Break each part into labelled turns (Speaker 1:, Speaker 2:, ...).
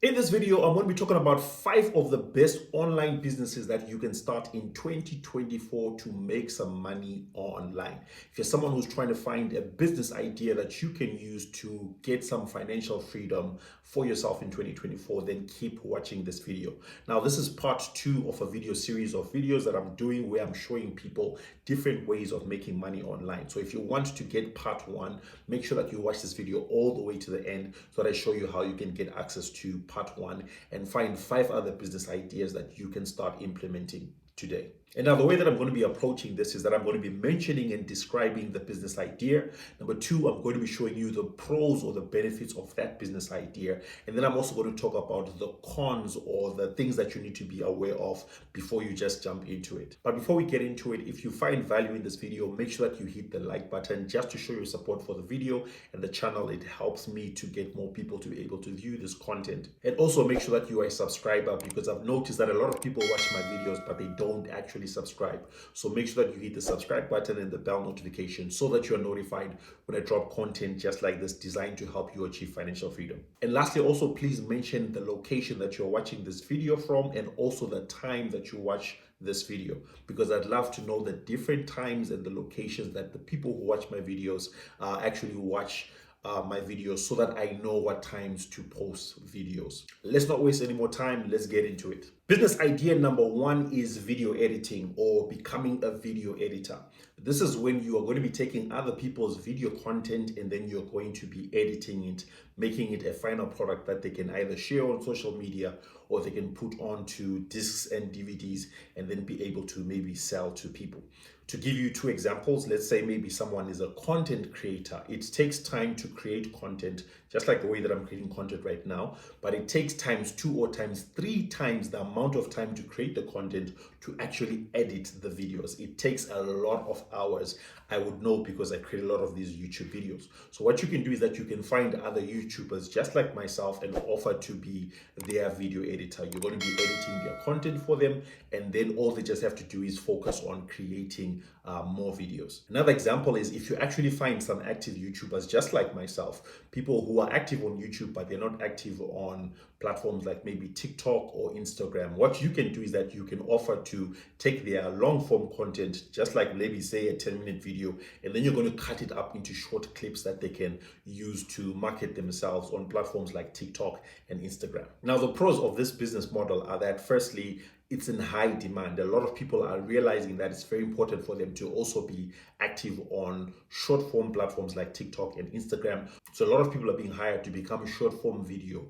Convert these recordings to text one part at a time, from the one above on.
Speaker 1: In this video, I'm going to be talking about 5 of the best online businesses that you can start in 2024 to make some money online. If you're someone who's trying to find a business idea that you can use to get some financial freedom for yourself in 2024, then keep watching this video. Now, this is part 2 of a video series of videos that I'm doing where I'm showing people different ways of making money online. So if you want to get part 1, make sure that you watch this video all the way to the end so that I show you how you can get access to part 1 and find 5 other business ideas that you can start implementing today. And now the way that I'm going to be approaching this is that I'm going to be mentioning and describing the business idea. Number 2, I'm going to be showing you the pros or the benefits of that business idea. And then I'm also going to talk about the cons or the things that you need to be aware of before you just jump into it. But before we get into it, if you find value in this video, make sure that you hit the like button just to show your support for the video and the channel. It helps me to get more people to be able to view this content. And also make sure that you are a subscriber, because I've noticed that a lot of people watch my videos, but they don't actually subscribe. So make sure that you hit the subscribe button and the bell notification so that you are notified when I drop content just like this designed to help you achieve financial freedom. And lastly, also please mention the location that you're watching this video from and also the time that you watch this video, because I'd love to know the different times and the locations that the people who watch my videos actually watch my videos, so that I know what times to post videos. Let's not waste any more time. Let's get into it. Business idea number 1 is video editing or becoming a video editor. This is when you are going to be taking other people's video content and then you're going to be editing it, making it a final product that they can either share on social media or they can put onto discs and DVDs and then be able to maybe sell to people. To give you 2 examples, let's say maybe someone is a content creator. It takes time to create content, just like the way that I'm creating content right now, but it takes times 2 or times 3 times the amount of time to create the content to actually edit the videos. It takes a lot of hours. I would know because I create a lot of these YouTube videos. So what you can do is that you can find other YouTubers just like myself and offer to be their video editor. You're going to be editing their content for them, and then all they just have to do is focus on creating more videos. Another example is if you actually find some active YouTubers just like myself, people who are active on YouTube but they're not active on platforms like maybe TikTok or Instagram. What you can do is that you can offer to take their long form content, just like maybe say a 10-minute video, and then you're going to cut it up into short clips that they can use to market themselves on platforms like TikTok and Instagram. Now, the pros of this business model are that firstly, it's in high demand. A lot of people are realizing that it's very important for them to also be active on short form platforms like TikTok and Instagram. So a lot of people are being hired to become short form video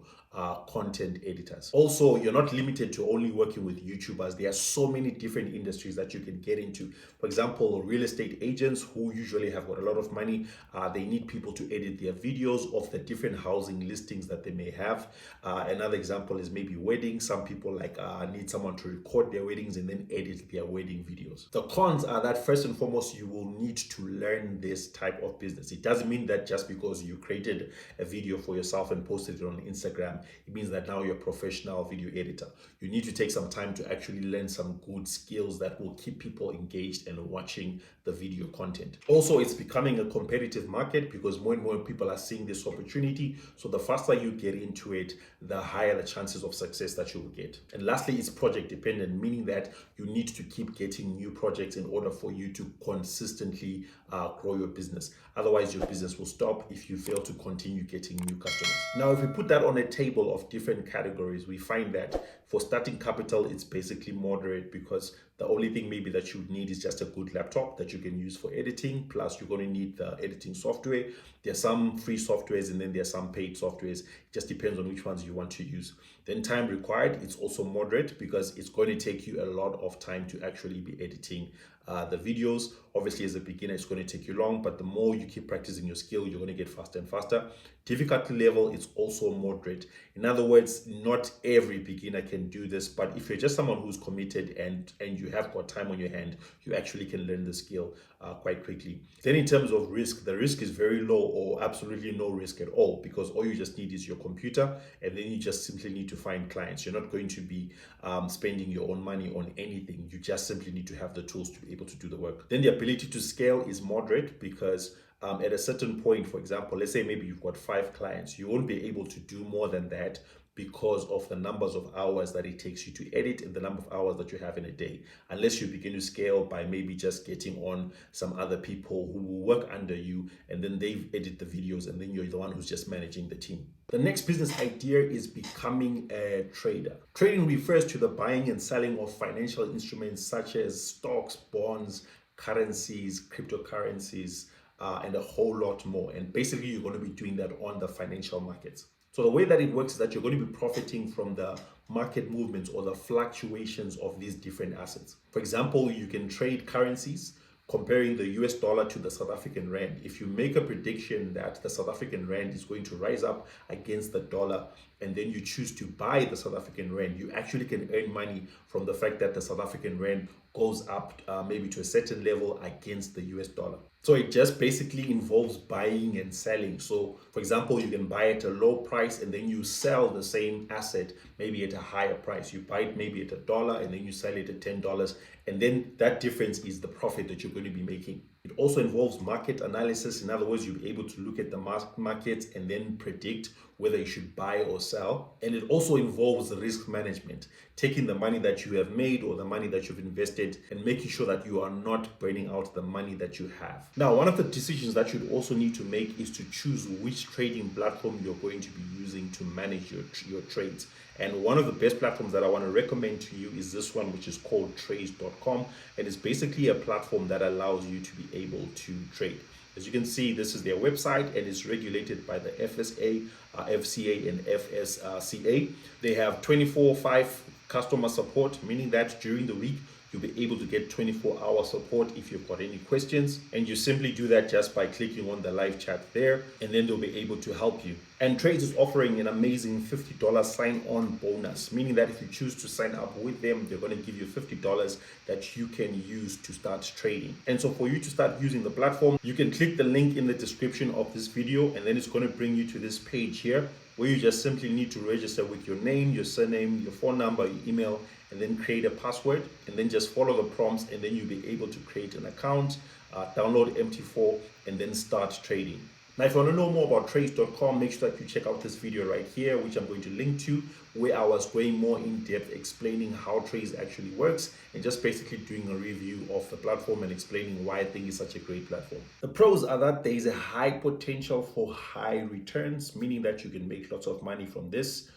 Speaker 1: content editors. Also, you're not limited to only working with YouTubers. There are so many different industries that you can get into. For example, real estate agents who usually have got a lot of money, they need people to edit their videos of the different housing listings that they may have. Another example is maybe weddings. Some people need someone to record their weddings and then edit their wedding videos. The cons are that first and foremost, you will need to learn this type of business. It doesn't mean that just because you created a video for yourself and posted it on Instagram, it means that now you're a professional video editor. You need to take some time to actually learn some good skills that will keep people engaged and watching the video content. Also, it's becoming a competitive market because more and more people are seeing this opportunity. So the faster you get into it, the higher the chances of success that you will get. And lastly, it's project dependent, meaning that you need to keep getting new projects in order for you to consistently grow your business. Otherwise, your business will stop if you fail to continue getting new customers. Now, if we put that on a table of different categories, we find that for starting capital, it's basically moderate, because the only thing maybe that you need is just a good laptop that you can use for editing. Plus, you're going to need the editing software. There are some free softwares and then there are some paid softwares. It just depends on which ones you want to use. Then time required, it's also moderate because it's going to take you a lot of time to actually be editing the videos. Obviously, as a beginner, it's going to take you long, but the more you keep practicing your skill, you're going to get faster and faster. Difficulty level is also moderate. In other words, not every beginner can do this, but if you're just someone who's committed and you have got time on your hand, you actually can learn the skill quite quickly. Then in terms of risk, the risk is very low or absolutely no risk at all, because all you just need is your computer, and then you just simply need to find clients. You're not going to be spending your own money on anything. You just simply need to have the tools to be able to do the work. Then the ability to scale is moderate, because at a certain point, for example, let's say maybe you've got 5 clients, you won't be able to do more than that, because of the numbers of hours that it takes you to edit and the number of hours that you have in a day, unless you begin to scale by maybe just getting on some other people who will work under you, and then they edit the videos, and then you're the one who's just managing the team. The next business idea is becoming a trader. Trading refers to the buying and selling of financial instruments such as stocks, bonds, currencies, cryptocurrencies, and a whole lot more. And basically, you're going to be doing that on the financial markets. So the way that it works is that you're going to be profiting from the market movements or the fluctuations of these different assets. For example, you can trade currencies comparing the US dollar to the South African rand. If you make a prediction that the South African rand is going to rise up against the dollar, and then you choose to buy the South African rand, you actually can earn money from the fact that the South African rand goes up maybe to a certain level against the US dollar. So it just basically involves buying and selling. So for example, you can buy at a low price and then you sell the same asset maybe at a higher price. You buy it maybe at $1 and then you sell it at $10. And then that difference is the profit that you're going to be making. It also involves market analysis. In other words, you'll be able to look at the markets and then predict whether you should buy or sell. And it also involves risk management, taking the money that you have made or the money that you've invested and making sure that you are not burning out the money that you have. Now, one of the decisions that you'd also need to make is to choose which trading platform you're going to be using to manage your trades. And one of the best platforms that I want to recommend to you is this one, which is called trades.com. And it's basically a platform that allows you to be able to trade. As you can see, this is their website and it's regulated by the FSA, FCA, and FSCA. They have 24/5 customer support, meaning that during the week, you'll be able to get 24-hour support if you've got any questions. And you simply do that just by clicking on the live chat there, and then they'll be able to help you. And Trades is offering an amazing $50 sign-on bonus, meaning that if you choose to sign up with them, they're going to give you $50 that you can use to start trading. And so for you to start using the platform, you can click the link in the description of this video, and then it's going to bring you to this page here, where you just simply need to register with your name, your surname, your phone number, your email, and then create a password, and then just follow the prompts, and then you'll be able to create an account, download MT4, and then start trading. Now, if you want to know more about trades.com, make sure that you check out this video right here, which I'm going to link to, where I was going more in depth explaining how Trades actually works and just basically doing a review of the platform and explaining why I think it's such a great platform. The pros are that there is a high potential for high returns, meaning that you can make lots of money from this.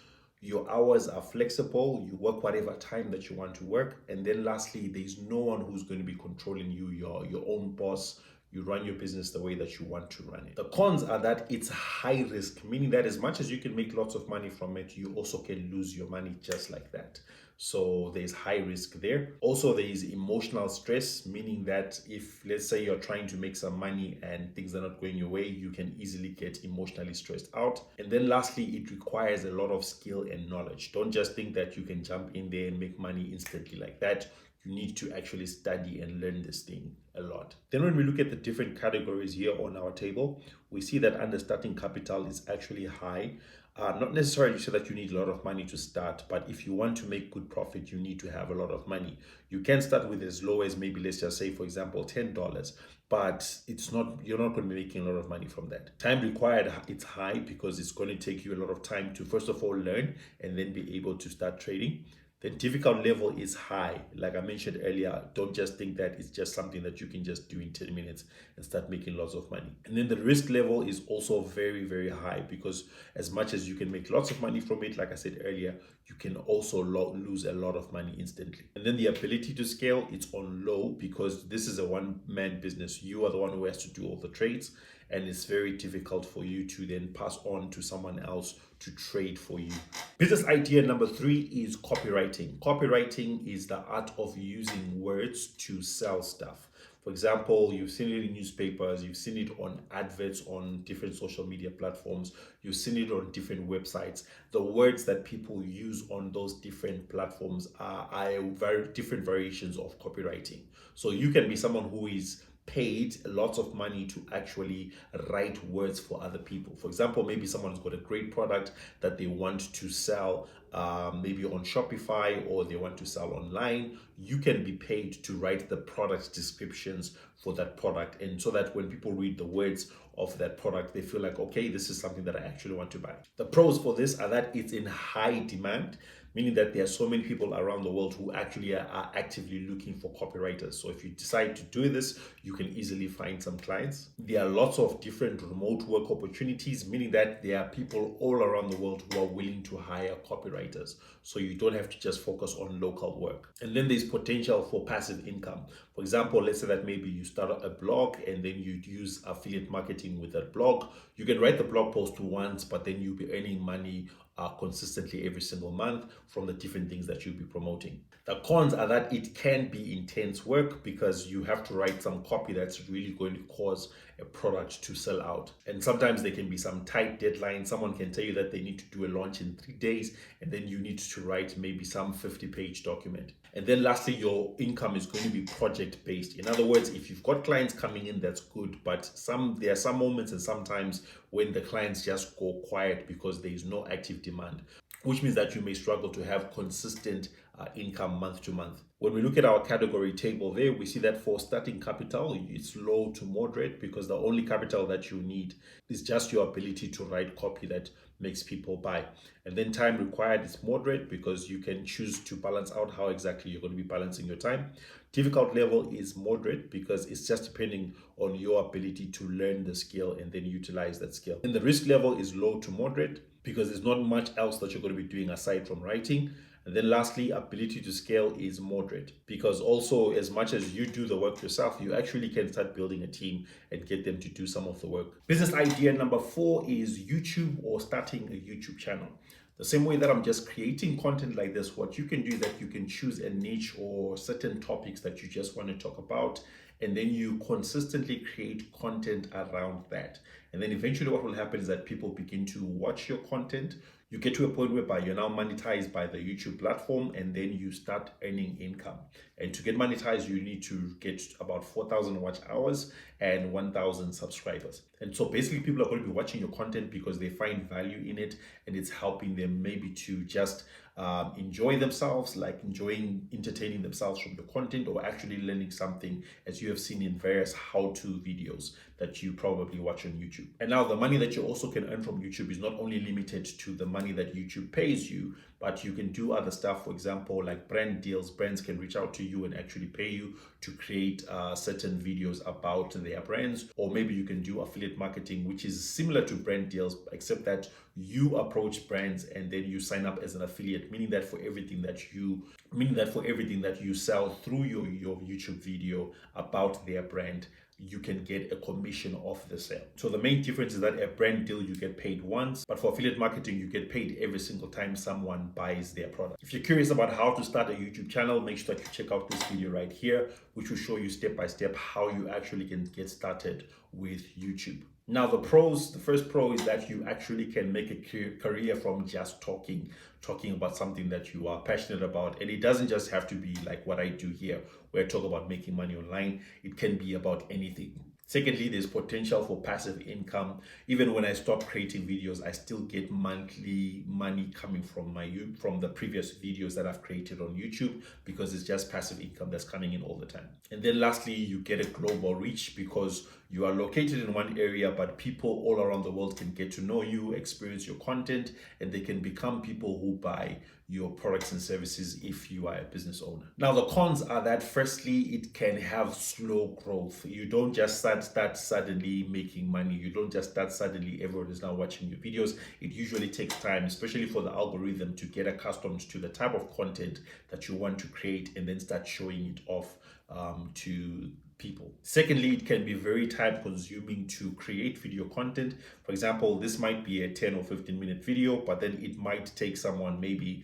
Speaker 1: Your hours are flexible, you work whatever time that you want to work. And then lastly, there's no one who's going to be controlling you. You're your own boss. You run your business the way that you want to run it. The cons are that it's high risk, meaning that as much as you can make lots of money from it, you also can lose your money just like that. So there's high risk there. Also, there is emotional stress, meaning that if, let's say, you're trying to make some money and things are not going your way, you can easily get emotionally stressed out. And then lastly, it requires a lot of skill and knowledge. Don't just think that you can jump in there and make money instantly like that. You need to actually study and learn this thing a lot. Then when we look at the different categories here on our table, we see that under starting capital is actually high. Not necessarily so that you need a lot of money to start, but if you want to make good profit, you need to have a lot of money. You can start with as low as maybe, let's just say, for example, $10, but you're not going to be making a lot of money from that. Time required, it's high because it's going to take you a lot of time to first of all learn and then be able to start trading. The difficult level is high. Like I mentioned earlier, don't just think that it's just something that you can just do in 10 minutes and start making lots of money. And then the risk level is also very, very high because as much as you can make lots of money from it, like I said earlier, you can also lose a lot of money instantly. And then the ability to scale, it's on low because this is a one-man business. You are the one who has to do all the trades, and it's very difficult for you to then pass on to someone else to trade for you. Business idea number 3 is copywriting. Copywriting is the art of using words to sell stuff. For example, you've seen it in newspapers, you've seen it on adverts on different social media platforms, you've seen it on different websites. The words that people use on those different platforms are very different variations of copywriting. So you can be someone who is paid lots of money to actually write words for other people. For example, maybe someone's got a great product that they want to sell, maybe on Shopify, or they want to sell online. You can be paid to write the product descriptions for that product, and so that when people read the words of that product, they feel like, okay, this is something that I actually want to buy. The pros for this are that it's in high demand, meaning that there are so many people around the world who actually are actively looking for copywriters. So if you decide to do this, you can easily find some clients. There are lots of different remote work opportunities, meaning that there are people all around the world who are willing to hire copywriters. So you don't have to just focus on local work. And then there's potential for passive income. For example, let's say that maybe you start a blog and then you'd use affiliate marketing with that blog. You can write the blog post once, but then you'll be earning money consistently every single month from the different things that you'll be promoting. The cons are that it can be intense work because you have to write some copy that's really going to cause a product to sell out. And sometimes there can be some tight deadlines. Someone can tell you that they need to do a launch in 3 days, and then you need to write maybe some 50-page document. And then lastly, your income is going to be project based. In other words, if you've got clients coming in, that's good, but there are some moments and sometimes when the clients just go quiet because there is no active demand, which means that you may struggle to have consistent income month to month. When we look at our category table there, we see that for starting capital, it's low to moderate because the only capital that you need is just your ability to write copy that makes people buy. And then time required is moderate because you can choose to balance out how exactly you're going to be balancing your time. Difficult level is moderate because it's just depending on your ability to learn the skill and then utilize that skill. And the risk level is low to moderate because there's not much else that you're going to be doing aside from writing. And then lastly, ability to scale is moderate because also as much as you do the work yourself, you actually can start building a team and get them to do some of the work. Business idea number 4 is YouTube or starting a YouTube channel. The same way that I'm just creating content like this, what you can do is that you can choose a niche or certain topics that you just want to talk about, and then you consistently create content around that. And then eventually what will happen is that people begin to watch your content. You get to a point whereby you're now monetized by the YouTube platform, and then you start earning income. And to get monetized, you need to get about 4,000 watch hours and 1,000 subscribers. And so basically people are going to be watching your content because they find value in it, and it's helping them maybe to just enjoy themselves, like entertaining themselves from the content, or actually learning something, as you have seen in various how-to videos that you probably watch on YouTube. And now the money that you also can earn from YouTube is not only limited to the money that YouTube pays you, but you can do other stuff. For example, like brand deals. Brands can reach out to you and actually pay you to create certain videos about their brands. Or maybe you can do affiliate marketing, which is similar to brand deals, except that you approach brands and then you sign up as an affiliate, meaning that for everything that you sell through your YouTube video about their brand, you can get a commission off the sale. So the main difference is that a brand deal, you get paid once, but for affiliate marketing, you get paid every single time someone buys their product. If you're curious about how to start a YouTube channel, make sure that you check out this video right here, which will show you step by step how you actually can get started with YouTube. Now the first pro is that you actually can make a career from just talking about something that you are passionate about. And it doesn't just have to be like what I do here, where I talk about making money online. It can be about anything. Secondly, there's potential for passive income. Even when I stop creating videos, I still get monthly money coming from the previous videos that I've created on YouTube, because it's just passive income that's coming in all the time. And then lastly, you get a global reach because you are located in one area, but people all around the world can get to know you, experience your content, and they can become people who buy your products and services if you are a business owner. Now, the cons are that firstly, it can have slow growth. You don't just start suddenly making money. You don't just start suddenly everyone is now watching your videos. It usually takes time, especially for the algorithm, to get accustomed to the type of content that you want to create and then start showing it off to people. Secondly, it can be very time consuming to create video content. For example, this might be a 10 or 15 minute video, but then it might take someone maybe,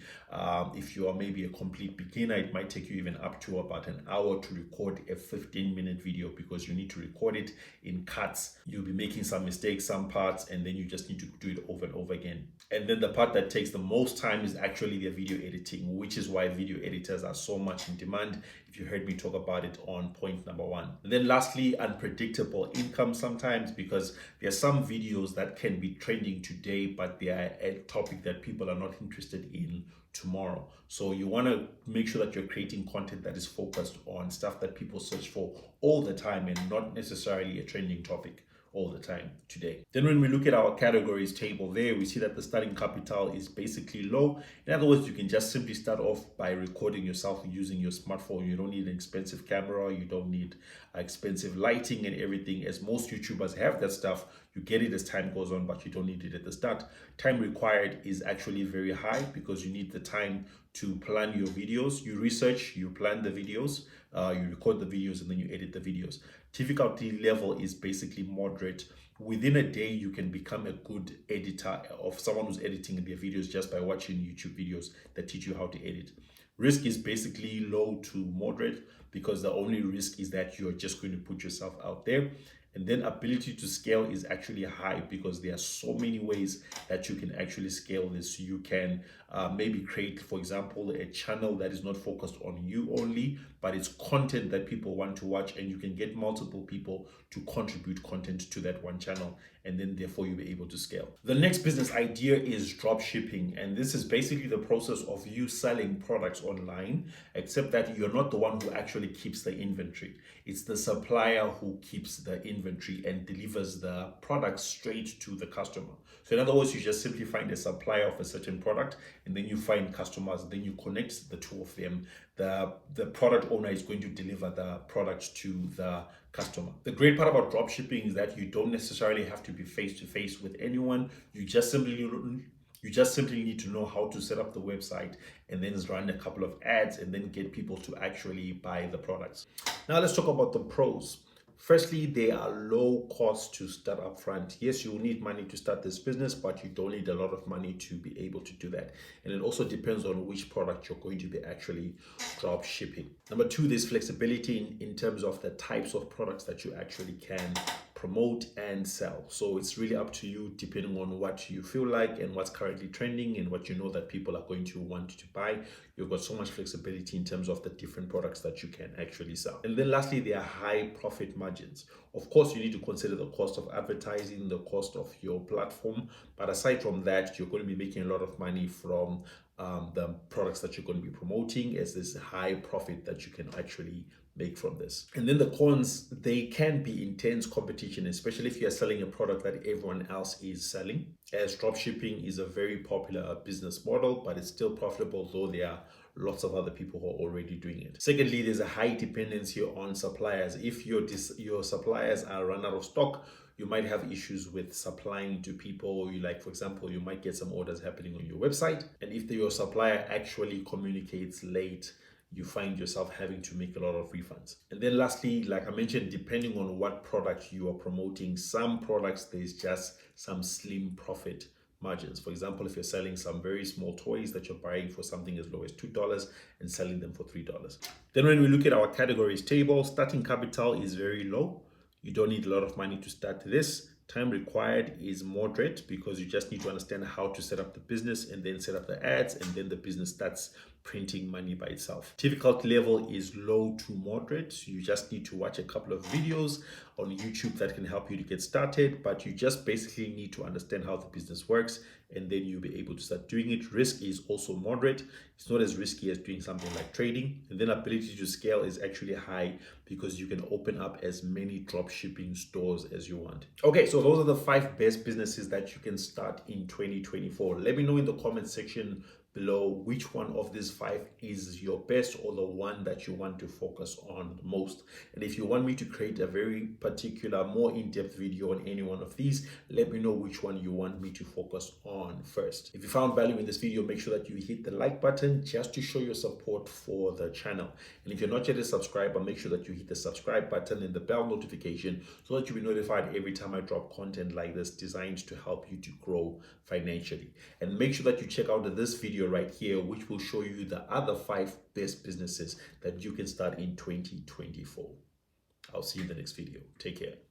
Speaker 1: if you are maybe a complete beginner, it might take you even up to about an hour to record a 15-minute video, because you need to record it in cuts. You'll be making some mistakes, some parts, and then you just need to do it over and over again. And then the part that takes the most time is actually the video editing, which is why video editors are so much in demand, if you heard me talk about it on point number 1. And then lastly, unpredictable income sometimes, because there are some videos that can be trending today, but they are a topic that people are not interested in tomorrow. So you want to make sure that you're creating content that is focused on stuff that people search for all the time and not necessarily a trending topic, all the time today. Then when we look at our categories table there, we see that the starting capital is basically low. In other words, you can just simply start off by recording yourself using your smartphone. You don't need an expensive camera, you don't need expensive lighting and everything, as most YouTubers have that stuff. You get it as time goes on, but you don't need it at the start. Time required is actually very high because you need the time to plan your videos. You research, you plan the videos, you record the videos, and then you edit the videos. Difficulty level is basically moderate. Within a day, you can become a good editor of someone who's editing their videos just by watching YouTube videos that teach you how to edit. Risk is basically low to moderate because the only risk is that you're just going to put yourself out there. And then ability to scale is actually high because there are so many ways that you can actually scale this. You can maybe create, for example, a channel that is not focused on you only, but it's content that people want to watch, and you can get multiple people to contribute content to that one channel, and then therefore you'll be able to scale. The next business idea is drop shipping, and this is basically the process of you selling products online, except that you're not the one who actually keeps the inventory. It's the supplier who keeps the inventory and delivers the product straight to the customer. So in other words, you just simply find a supplier of a certain product, and then you find customers, then you connect the two of them. The product owner is going to deliver the product to the customer. The great part about drop shipping is that you don't necessarily have to be face to face with anyone. You just simply need to know how to set up the website and then run a couple of ads and then get people to actually buy the products. Now let's talk about the pros. Firstly, they are low cost to start up front. Yes, you will need money to start this business, but you don't need a lot of money to be able to do that. And it also depends on which product you're going to be actually drop shipping. Number two, there's flexibility in terms of the types of products that you actually can promote and sell. So it's really up to you depending on what you feel like and what's currently trending and what you know that people are going to want to buy. You've got so much flexibility in terms of the different products that you can actually sell. And then lastly, there are high profit margins. Of course, you need to consider the cost of advertising, the cost of your platform. But aside from that, you're going to be making a lot of money from the products that you're going to be promoting, as this high profit that you can actually make from this. And then the cons, they can be intense competition, especially if you're selling a product that everyone else is selling, as dropshipping is a very popular business model, but it's still profitable, though there are lots of other people who are already doing it. Secondly, there's a high dependency on suppliers. If your suppliers are run out of stock, you might have issues with supplying to people. Like, for example, you might get some orders happening on your website, and if your supplier actually communicates late, you find yourself having to make a lot of refunds. And then lastly, like I mentioned, depending on what product you are promoting, some products there's just some slim profit margins. For example, if you're selling some very small toys that you're buying for something as low as $2 and selling them for $3. Then when we look at our categories table, starting capital is very low. You don't need a lot of money to start this. Time required is moderate because you just need to understand how to set up the business and then set up the ads, and then the business starts printing money by itself. Difficulty level is low to moderate. You just need to watch a couple of videos on YouTube that can help you to get started, but you just basically need to understand how the business works, and then you'll be able to start doing it. Risk is also moderate. It's not as risky as doing something like trading. And then ability to scale is actually high because you can open up as many drop shipping stores as you want. Okay, so those are the 5 best businesses that you can start in 2024. Let me know in the comment section below which one of these 5 is your best, or the one that you want to focus on the most. And if you want me to create a very particular, more in-depth video on any one of these, let me know which one you want me to focus on first. If you found value in this video, make sure that you hit the like button just to show your support for the channel. And if you're not yet a subscriber, make sure that you hit the subscribe button and the bell notification so that you'll be notified every time I drop content like this designed to help you to grow financially. And make sure that you check out this video right here, which will show you the other 5 best businesses that you can start in 2024. I'll see you in the next video. Take care.